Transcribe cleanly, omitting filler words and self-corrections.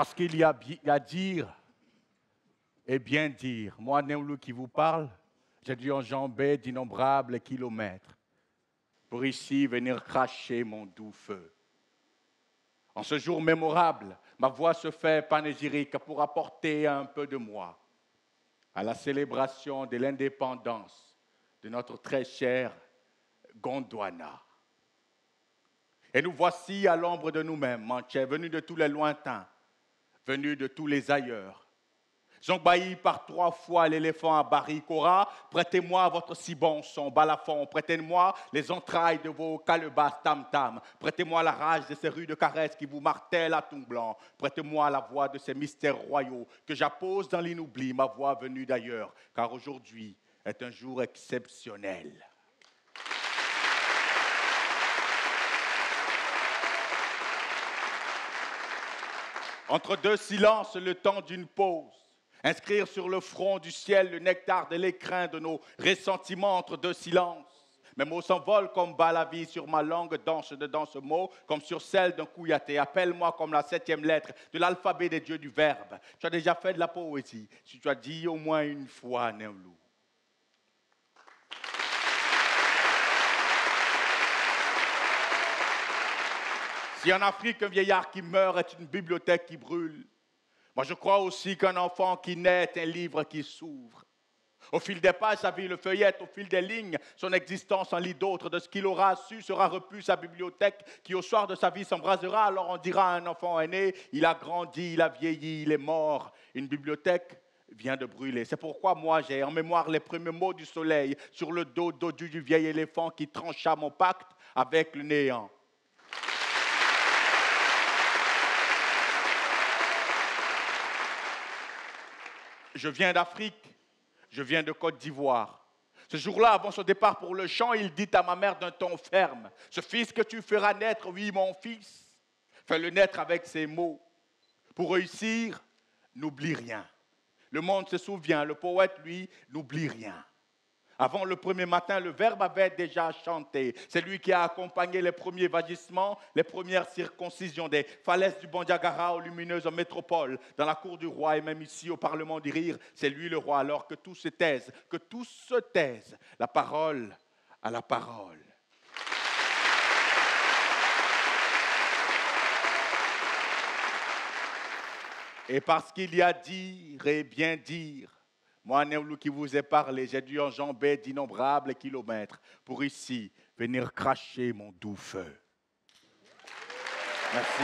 Parce qu'il y a à dire et bien dire. Moi, Néoulou qui vous parle, j'ai dû enjamber d'innombrables kilomètres pour ici venir cracher mon doux feu. En ce jour mémorable, ma voix se fait panégyrique pour apporter un peu de moi à la célébration de l'indépendance de notre très chère Gondwana. Et nous voici à l'ombre de nous-mêmes, Manché, venus de tous les lointains, venus de tous les ailleurs. Zongbaï par 3 fois l'éléphant à Barikora, prêtez-moi votre si bon son, balafon, prêtez-moi les entrailles de vos calebasses tam-tam, prêtez-moi la rage de ces rues de caresses qui vous martèlent à tout blanc, prêtez-moi la voix de ces mystères royaux que j'appose dans l'inoubli, ma voix venue d'ailleurs, car aujourd'hui est un jour exceptionnel. Entre deux silences, le temps d'une pause. Inscrire sur le front du ciel le nectar de l'écrin de nos ressentiments entre deux silences. Mes mots s'envolent comme bat la vie sur ma langue, danse dedans ce mot, comme sur celle d'un kouyaté. Appelle-moi comme la 7e lettre de l'alphabet des dieux du verbe. Tu as déjà fait de la poésie, si tu as dit au moins une fois, Néoulou. Si en Afrique un vieillard qui meurt est une bibliothèque qui brûle, moi, je crois aussi qu'un enfant qui naît est un livre qui s'ouvre. Au fil des pages, sa vie le feuillette, au fil des lignes, son existence en lit d'autres. De ce qu'il aura su sera repu sa bibliothèque qui, au soir de sa vie, s'embrasera. Alors on dira à un enfant aîné, il a grandi, il a vieilli, il est mort. Une bibliothèque vient de brûler. C'est pourquoi moi, j'ai en mémoire les premiers mots du soleil sur le dos dodu du vieil éléphant qui trancha mon pacte avec le néant. Je viens d'Afrique, je viens de Côte d'Ivoire. Ce jour-là, avant son départ pour le champ, il dit à ma mère d'un ton ferme, « Ce fils que tu feras naître, oui, mon fils, fais-le naître avec ces mots. Pour réussir, n'oublie rien. Le monde se souvient, le poète, lui, n'oublie rien. » Avant le premier matin, le Verbe avait déjà chanté. C'est lui qui a accompagné les premiers vagissements, les premières circoncisions des falaises du Bandiagara aux lumineuses métropoles, dans la cour du roi et même ici au Parlement du Rire. C'est lui le roi, alors que tous se taisent, la parole à la parole. Et parce qu'il y a dire et bien dire, moi, Néoulou qui vous ai parlé, j'ai dû enjamber d'innombrables kilomètres pour ici venir cracher mon doux feu. Merci.